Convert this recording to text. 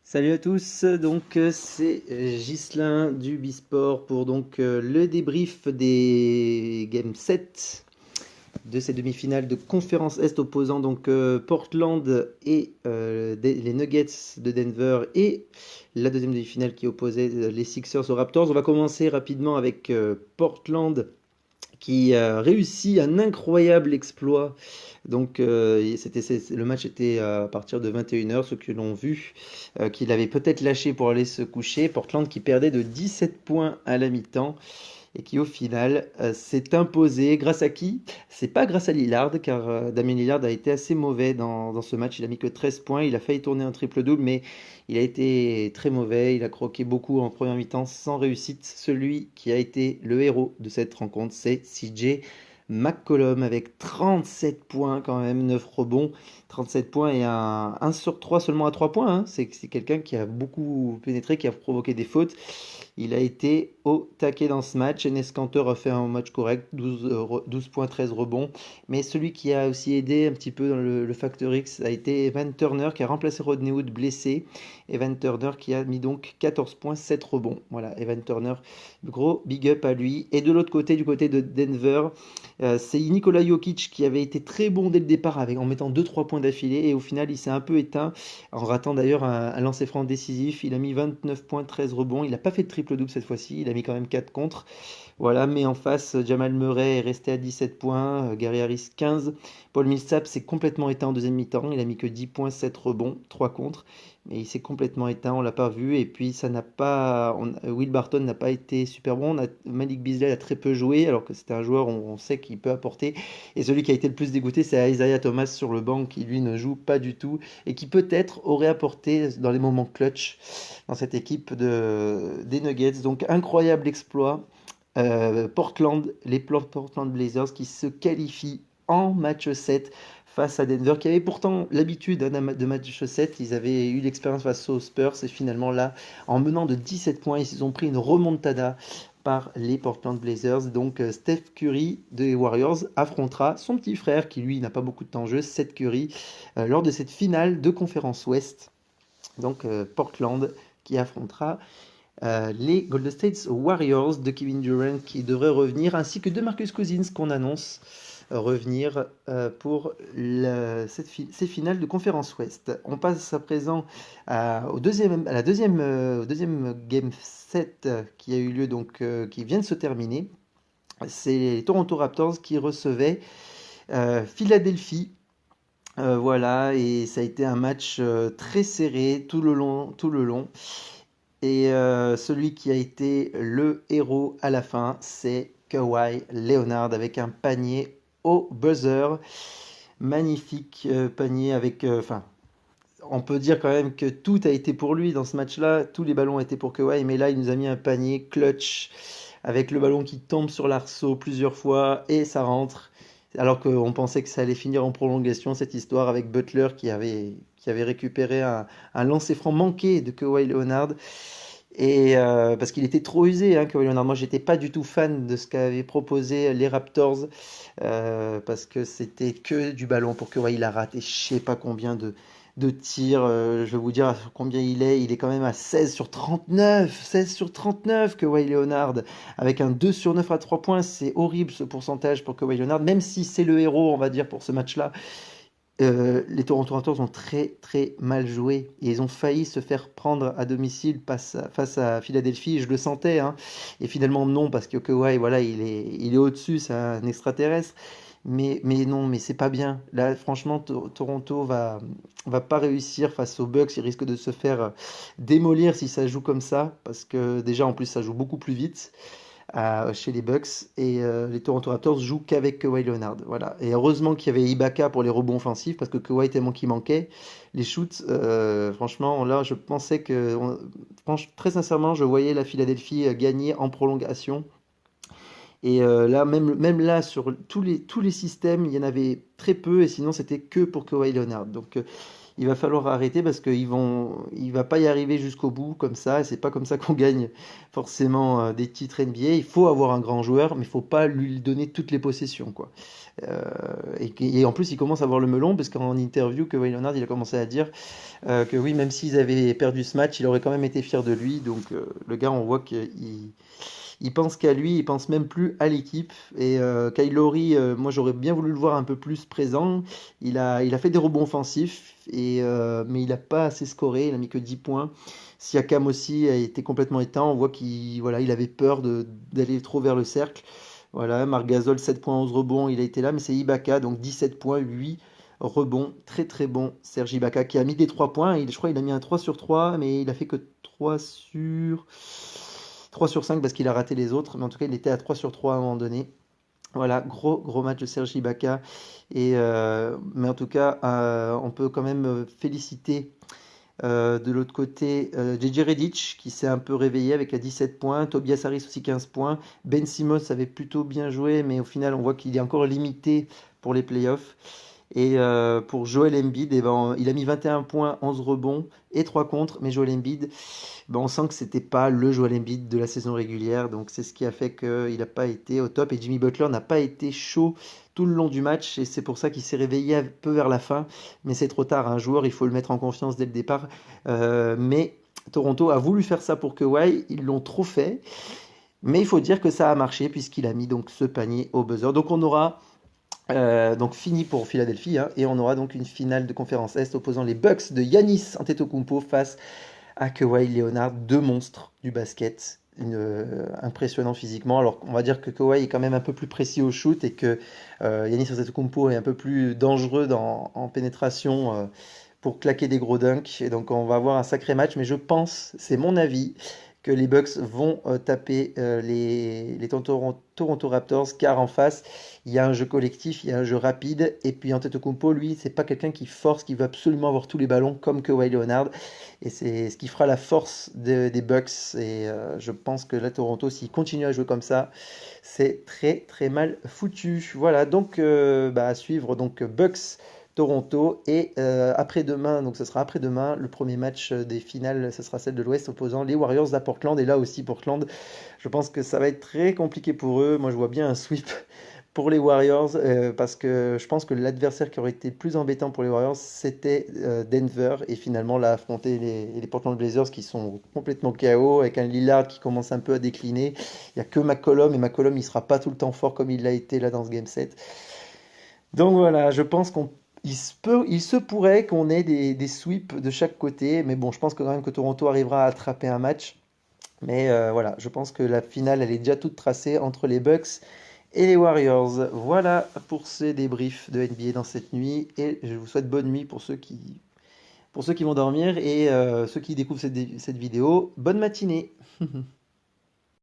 Salut à tous, c'est Ghislain du Bisport pour le débrief des Game 7 de ces demi-finales de conférence Est opposant Portland et les Nuggets de Denver et la deuxième demi-finale qui opposait les Sixers aux Raptors. On va commencer rapidement avec Portland qui a réussi un incroyable exploit. Le match était à partir de 21 h, ceux qui l'ont vu, qu'il avait peut-être lâché pour aller se coucher. Portland qui perdait de 17 points à la mi-temps et qui au final s'est imposé grâce à qui? C'est pas grâce à Lillard, car Damien Lillard a été assez mauvais dans ce match. Il a mis que 13 points, il a failli tourner un triple-double, mais il a été très mauvais. Il a croqué beaucoup en première mi-temps sans réussite. Celui qui a été le héros de cette rencontre, c'est CJ McCollum avec 37 points quand même, 9 rebonds, 37 points et un sur 3 seulement à 3 points, hein. C'est quelqu'un qui a beaucoup pénétré, qui a provoqué des fautes. Il a été au taquet dans ce match. Enes Kanter a fait un match correct, 12 points, 13 rebonds. Mais celui qui a aussi aidé un petit peu dans le Factor X a été Evan Turner qui a remplacé Rodney Hood blessé. Evan Turner qui a mis donc 14 points, 7 rebonds. Voilà, Evan Turner, gros big up à lui. Et de l'autre côté, du côté de Denver, c'est Nikola Jokic qui avait été très bon dès le départ en mettant 2-3 points d'affilée. Et au final, il s'est un peu éteint en ratant d'ailleurs un lancer franc décisif. Il a mis 29 points, 13 rebonds. Il n'a pas fait de triple-double cette fois-ci. Il a mis quand même 4 contre. Voilà, mais en face, Jamal Murray est resté à 17 points, Gary Harris 15. Paul Millsap s'est complètement éteint en deuxième mi-temps. Il a mis que 10 points, 7 rebonds, 3 contre. Mais il s'est complètement éteint, on l'a pas vu. Et puis ça n'a pas. Will Barton n'a pas été super bon. Malik Beasley a très peu joué, alors que c'était un joueur, on sait qu'il peut apporter. Et celui qui a été le plus dégoûté, c'est Isaiah Thomas sur le banc, qui lui ne joue pas du tout. Et qui peut-être aurait apporté dans les moments clutch dans cette équipe des Nuggets. Donc incroyable exploit. Les Portland Blazers qui se qualifient en match 7 face à Denver, qui avait pourtant l'habitude de match 7. Ils avaient eu l'expérience face aux Spurs et finalement là, en menant de 17 points, ils ont pris une remontada par les Portland Blazers. Donc Steph Curry des Warriors affrontera son petit frère qui lui n'a pas beaucoup de temps en jeu, Seth Curry, lors de cette finale de conférence Ouest. Portland qui affrontera les Golden State Warriors de Kevin Durant qui devrait revenir, ainsi que de Marcus Cousins qu'on annonce revenir pour ces finales de conférence Ouest. On passe à présent au deuxième Game 7 qui a eu lieu, qui vient de se terminer. C'est les Toronto Raptors qui recevaient Philadelphie. Voilà, et ça a été un match très serré tout le long, tout le long. Et celui qui a été le héros à la fin, c'est Kawhi Leonard avec un panier au buzzer. Magnifique panier avec... Enfin, on peut dire quand même que tout a été pour lui dans ce match-là. Tous les ballons étaient pour Kawhi, mais là, il nous a mis un panier clutch avec le ballon qui tombe sur l'arceau plusieurs fois et ça rentre. Alors qu'on pensait que ça allait finir en prolongation, cette histoire avec Butler qui avait récupéré un lancer franc manqué de Kawhi Leonard. Et parce qu'il était trop usé, hein, Kawhi Leonard. Moi, j'étais pas du tout fan de ce qu'avaient proposé les Raptors parce que c'était que du ballon pour Kawhi. Il a raté je sais pas combien de tirs. Je vais vous dire combien il est. Il est quand même à 16 sur 39. 16 sur 39, Kawhi Leonard. Avec un 2 sur 9 à 3 points. C'est horrible ce pourcentage pour Kawhi Leonard. Même si c'est le héros, on va dire, pour ce match-là. Les Toronto Raptors ont très très mal joué et ils ont failli se faire prendre à domicile face à Philadelphie. Je le sentais, hein. Et finalement non, parce que Kawhi, voilà, il est au-dessus, c'est un extraterrestre. Mais non, mais c'est pas bien. Là, franchement, Toronto va pas réussir face aux Bucks. Ils risquent de se faire démolir si ça joue comme ça, parce que déjà en plus ça joue beaucoup plus vite chez les Bucks et les Toronto Raptors jouent qu'avec Kawhi Leonard. Voilà. Et heureusement qu'il y avait Ibaka pour les rebonds offensifs parce que Kawhi tellement qu'il manquait les shoots. Franchement, là, je pensais très sincèrement, je voyais la Philadelphie gagner en prolongation. Et là, même là, sur tous les systèmes, il y en avait très peu, et sinon c'était que pour Kawhi Leonard. Donc il va falloir arrêter parce il va pas y arriver jusqu'au bout comme ça. Et c'est pas comme ça qu'on gagne forcément des titres NBA. Il faut avoir un grand joueur, mais il faut pas lui donner toutes les possessions, quoi. Euh, et en plus, il commence à avoir le melon parce qu'en interview, Kawhi Leonard, il a commencé à dire que oui, même s'ils avaient perdu ce match, il aurait quand même été fier de lui. Donc le gars, on voit qu'il pense qu'à lui, il pense même plus à l'équipe. Et Kyle Lowry, moi j'aurais bien voulu le voir un peu plus présent. Il a fait des rebonds offensifs, mais il n'a pas assez scoré, il a mis que 10 points. Siakam aussi a été complètement éteint, on voit il avait peur d'aller trop vers le cercle. Voilà, Marc Gasol 7 points, 11 rebonds, il a été là, mais c'est Ibaka, donc 17 points, 8 rebonds, très très bon Serge Ibaka qui a mis des 3 points, je crois qu'il a mis un 3 sur 3, mais il a fait que 3 sur 5 parce qu'il a raté les autres, mais en tout cas il était à 3 sur 3 à un moment donné. Voilà, gros match de Serge Ibaka. Mais en tout cas, on peut quand même féliciter de l'autre côté JJ Redick qui s'est un peu réveillé avec à 17 points. Tobias Harris aussi 15 points. Ben Simmons avait plutôt bien joué, mais au final, on voit qu'il est encore limité pour les playoffs. Et pour Joel Embiid, eh ben, il a mis 21 points, 11 rebonds et 3 contre. Mais Joel Embiid, ben, on sent que c'était pas le Joel Embiid de la saison régulière. Donc c'est ce qui a fait qu'il n'a pas été au top. Et Jimmy Butler n'a pas été chaud tout le long du match. Et c'est pour ça qu'il s'est réveillé un peu vers la fin. Mais c'est trop tard. Un joueur, il faut le mettre en confiance dès le départ. Mais Toronto a voulu faire ça pour Kawhi. Ils l'ont trop fait. Mais il faut dire que ça a marché puisqu'il a mis donc ce panier au buzzer. Donc on aura donc fini pour Philadelphie, hein, et on aura donc une finale de conférence Est opposant les Bucks de Giannis Antetokounmpo face à Kawhi Leonard, deux monstres du basket, impressionnant physiquement. Alors on va dire que Kawhi est quand même un peu plus précis au shoot et que Giannis Antetokounmpo est un peu plus dangereux en pénétration pour claquer des gros dunks. Et donc on va avoir un sacré match, mais je pense, c'est mon avis, que les Bucks vont taper les Toronto Raptors, car en face, il y a un jeu collectif, il y a un jeu rapide, et puis Antetokounmpo, lui, c'est pas quelqu'un qui force, qui veut absolument avoir tous les ballons comme Kawhi Leonard, et c'est ce qui fera la force des Bucks, et je pense que là, Toronto, s'il continue à jouer comme ça, c'est très très mal foutu. Voilà, donc à suivre, donc Bucks Toronto et après-demain, donc ce sera après-demain, le premier match des finales, ce sera celle de l'Ouest opposant les Warriors à Portland, et là aussi Portland, je pense que ça va être très compliqué pour eux. Moi je vois bien un sweep pour les Warriors parce que je pense que l'adversaire qui aurait été le plus embêtant pour les Warriors c'était Denver, et finalement là affronter les Portland Blazers qui sont complètement KO avec un Lillard qui commence un peu à décliner. Il n'y a que McCollum, et McCollum il sera pas tout le temps fort comme il l'a été là dans ce game set. Donc voilà, je pense il se pourrait qu'on ait des sweeps de chaque côté, mais bon, je pense quand même que Toronto arrivera à attraper un match. Mais voilà, je pense que la finale, elle est déjà toute tracée entre les Bucks et les Warriors. Voilà pour ces débriefs de NBA dans cette nuit, et je vous souhaite bonne nuit pour ceux qui vont dormir, et ceux qui découvrent cette vidéo, bonne matinée.